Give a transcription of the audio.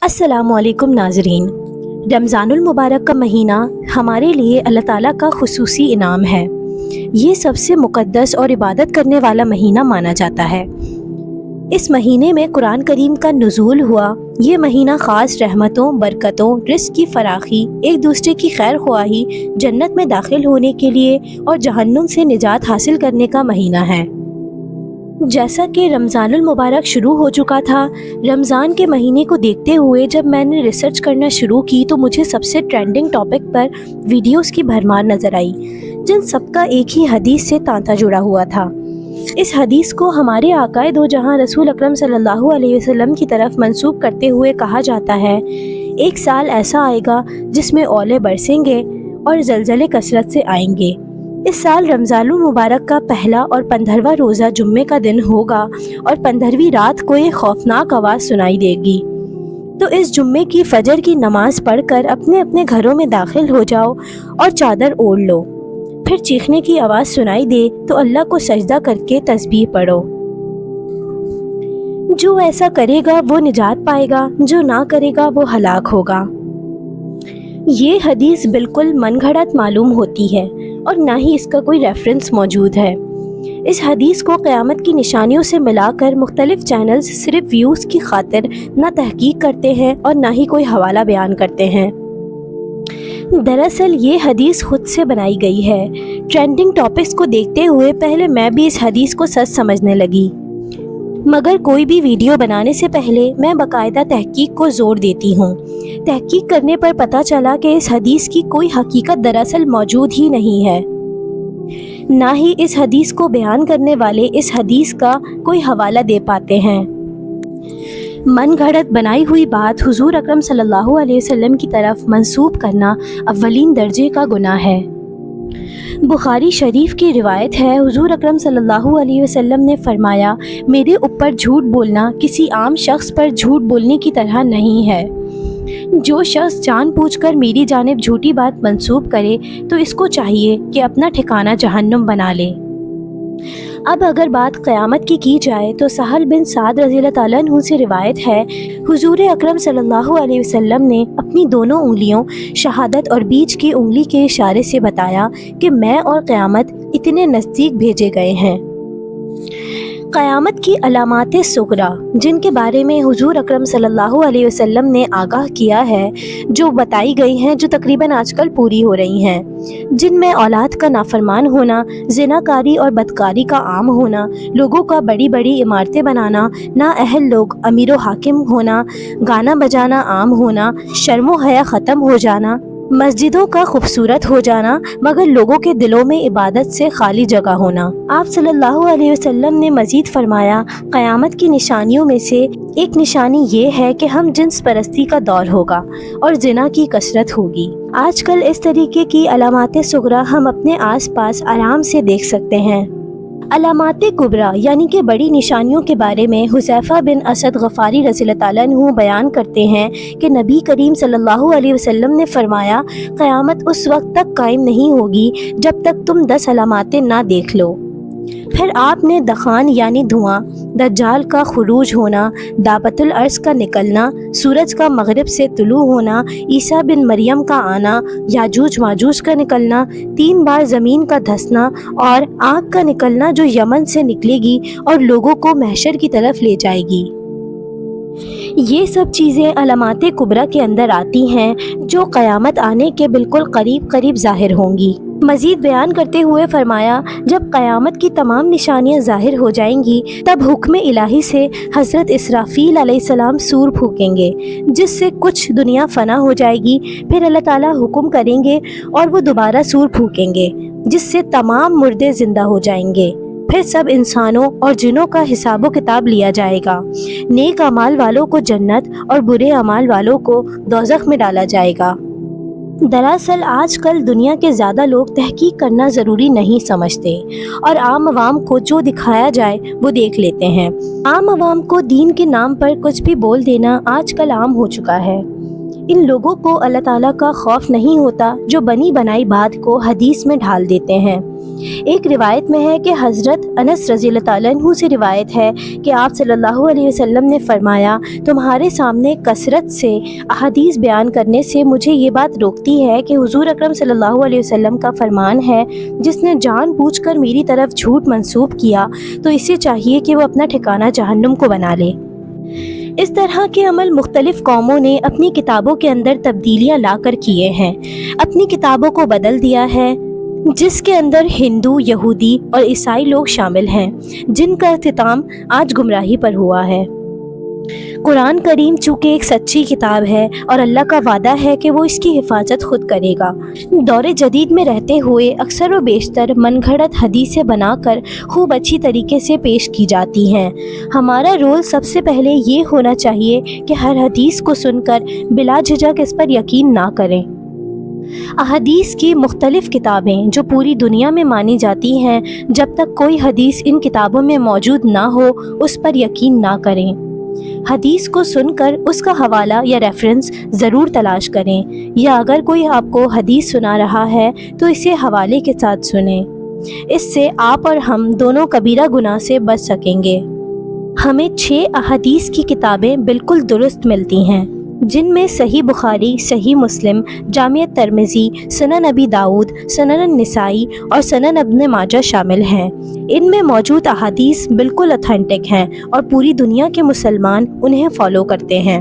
अस्सलामु अलैकुम नाज़रीन। रमज़ानुल मुबारक का महीना हमारे लिए अल्लाह ताला का खुसूसी इनाम है। ये सबसे मुक़द्दस और इबादत करने वाला महीना माना जाता है। इस महीने में कुरान करीम का नुज़ूल हुआ। ये महीना ख़ास रहमतों, बरकतों, रिज़्क़ की फ़राख़ी, एक दूसरे की खैर ख्वाही, जन्नत में दाखिल होने के लिए और जहन्नुम से निजात हासिल करने का महीना है। जैसा कि रमज़ानुल मुबारक शुरू हो चुका था, रमज़ान के महीने को देखते हुए जब मैंने रिसर्च करना शुरू की तो मुझे सबसे ट्रेंडिंग टॉपिक पर वीडियोस की भरमार नज़र आई, जिन सबका एक ही हदीस से तांता जुड़ा हुआ था। इस हदीस को हमारे आकाए दो जहां रसूल अकरम सल्लल्लाहु अलैहि वसल्लम की तरफ मंसूब करते हुए कहा जाता है, एक साल ऐसा आएगा जिसमें ओले बरसेंगे और ज़लज़ले कसरत से आएंगे। इस साल रमज़ानुल मुबारक का पहला और 15वां रोज़ा जुम्मे का दिन होगा और 15वीं रात को एक खौफनाक आवाज़ सुनाई देगी। तो इस जुम्मे की फजर की नमाज़ पढ़कर अपने अपने घरों में दाखिल हो जाओ और चादर ओढ़ लो। फिर चीखने की आवाज़ सुनाई दे तो अल्लाह को सजदा करके तस्बीह पढ़ो। जो ऐसा करेगा वो निजात पाएगा, जो ना करेगा वो हलाक होगा। ये हदीस बिल्कुल मनगढ़ंत मालूम होती है और ना ही इसका कोई रेफरेंस मौजूद है। इस हदीस को क़यामत की निशानियों से मिलाकर मुख्तलिफ चैनल्स सिर्फ व्यूज़ की खातिर ना तहकीक करते हैं और ना ही कोई हवाला बयान करते हैं। दरअसल ये हदीस खुद से बनाई गई है। ट्रेंडिंग टॉपिक्स को देखते हुए पहले मैं भी इस हदीस को सच समझने लगी, मगर कोई भी वीडियो बनाने से पहले मैं बाकायदा तहकीक को ज़ोर देती हूँ। तहकीक करने पर पता चला कि इस हदीस की कोई हकीकत दरअसल मौजूद ही नहीं है, ना ही इस हदीस को बयान करने वाले इस हदीस का कोई हवाला दे पाते हैं। मन घड़त बनाई हुई बात हुजूर अकरम सल्लल्लाहु अलैहि वसल्लम की तरफ मंसूब करना अव्वलीन दर्जे का गुनाह है। बुखारी शरीफ की रिवायत है, हुजूर अकरम सल्लल्लाहु अलैहि वसल्लम ने फरमाया, मेरे ऊपर झूठ बोलना किसी आम शख्स पर झूठ बोलने की तरह नहीं है। जो शख्स जानबूझकर मेरी जानिब झूठी बात मंसूब करे तो इसको चाहिए कि अपना ठिकाना जहन्नुम बना ले। अब अगर बात क़यामत की जाए तो सहल बिन साद रज़ियल्लाहु ताला अन्हु से रिवायत है, हुजूर अकरम सल्लल्लाहु अलैहि वसल्लम ने अपनी दोनों उंगलियों शहादत और बीच की उंगली के इशारे से बताया कि मैं और क़यामत इतने नज़दीक भेजे गए हैं। क़यामत की अलामात सुग़रा, जिनके बारे में हुजूर अकरम सल्लल्लाहु अलैहि वसल्लम ने आगाह किया है, जो बताई गई हैं, जो तकरीबन आजकल पूरी हो रही हैं, जिनमें औलाद का नाफरमान होना, ज़िनाकारी और बदकारी का आम होना, लोगों का बड़ी बड़ी इमारतें बनाना, नाअहल लोग अमीर व हाकिम होना, गाना बजाना आम होना, शर्म हया ख़त्म हो जाना, मस्जिदों का खूबसूरत हो जाना मगर लोगों के दिलों में इबादत से खाली जगह होना। आप सल्लल्लाहु अलैहि वसल्लम ने मज़ीद फरमाया, क़यामत की निशानियों में से एक निशानी ये है कि हम जिन्स परस्ती का दौर होगा और ज़िना की कसरत होगी। आजकल इस तरीके की अलामात सुग़रा हम अपने आस पास आराम से देख सकते हैं। अलामात कुबरा यानी कि बड़ी निशानियों के बारे में हुज़ैफ़ा बिन असद गफ़ारी रज़ियल्लाहु ताला अन्हु बयान करते हैं कि नबी करीम सल्लल्लाहु अलैहि वसल्लम ने फरमाया, क़यामत उस वक्त तक कायम नहीं होगी जब तक तुम 10 अलामातें ना देख लो। फिर आपने दखान यानी धुआं, दज्जाल का खुरूज होना, दाबतुल अर्ज़ का निकलना, सूरज का मगरिब से तुलू होना, ईसा बिन मरियम का आना, याजूज माजूज का निकलना, 3 बार ज़मीन का धंसना और आग का निकलना जो यमन से निकलेगी और लोगों को महशर की तरफ ले जाएगी। ये सब चीज़ें अलामात कुबरा के अंदर आती हैं जो क़यामत आने के बिल्कुल करीब करीब ज़ाहिर होंगी। मज़ीद बयान करते हुए फरमाया, जब क़यामत की तमाम निशानियाँ ज़ाहिर हो जाएंगी तब हुक्म इलाही से हज़रत इसराफ़ील अलैहिस्सलाम सूर फूकेंगे, जिससे कुछ दुनिया फ़ना हो जाएगी। फिर अल्लाह ताला हुक्म करेंगे और वो दोबारा सूर फूकेंगे, जिससे तमाम मुर्दे ज़िंदा हो जाएंगे। फिर सब इंसानों और जिनों का हिसाब किताब लिया जाएगा। नेक अमाल वालों को जन्नत और बुरे अमाल वालों को दोज़ख में डाला जाएगा। दरअसल आजकल दुनिया के ज़्यादा लोग तहकीक करना ज़रूरी नहीं समझते और आम आवाम को जो दिखाया जाए वो देख लेते हैं। आम आवाम को दीन के नाम पर कुछ भी बोल देना आजकल आम हो चुका है। इन लोगों को अल्लाह ताला का खौफ नहीं होता जो बनी बनाई बात को हदीस में ढाल देते हैं। ایک روایت میں ہے کہ حضرت انس رضی اللہ تعالیٰ عنہ سے روایت ہے کہ آپ صلی اللہ علیہ وسلم نے فرمایا، تمہارے سامنے کثرت سے احادیث بیان کرنے سے مجھے یہ بات روکتی ہے کہ حضور اکرم صلی اللہ علیہ وسلم کا فرمان ہے، جس نے جان بوجھ کر میری طرف جھوٹ منسوب کیا تو اسے چاہیے کہ وہ اپنا ٹھکانہ جہنم کو بنا لے۔ اس طرح کے عمل مختلف قوموں نے اپنی کتابوں کے اندر تبدیلیاں لا کر کیے ہیں، اپنی کتابوں کو بدل دیا ہے، جس کے اندر ہندو، یہودی اور عیسائی لوگ شامل ہیں، جن کا اختتام آج گمراہی پر ہوا ہے۔ قرآن کریم چونکہ ایک سچی کتاب ہے اور اللہ کا وعدہ ہے کہ وہ اس کی حفاظت خود کرے گا، دور جدید میں رہتے ہوئے اکثر و بیشتر من گھڑت حدیثیں بنا کر خوب اچھی طریقے سے پیش کی جاتی ہیں۔ ہمارا رول سب سے پہلے یہ ہونا چاہیے کہ ہر حدیث کو سن کر بلا جھجک اس پر یقین نہ کریں۔ احادیث کی مختلف کتابیں جو پوری دنیا میں مانی جاتی ہیں، جب تک کوئی حدیث ان کتابوں میں موجود نہ ہو اس پر یقین نہ کریں۔ حدیث کو سن کر اس کا حوالہ یا ریفرنس ضرور تلاش کریں، یا اگر کوئی آپ کو حدیث سنا رہا ہے تو اسے حوالے کے ساتھ سنیں۔ اس سے آپ اور ہم دونوں کبیرہ گناہ سے بچ سکیں گے۔ ہمیں 6 احادیث کی کتابیں بالکل درست ملتی ہیں، جن میں صحیح بخاری، صحیح مسلم، جامع ترمذی، سنن ابی داؤد، سنن النسائی اور سنن ابن ماجہ شامل ہیں۔ ان میں موجود احادیث بالکل اتھینٹک ہیں اور پوری دنیا کے مسلمان انہیں فالو کرتے ہیں۔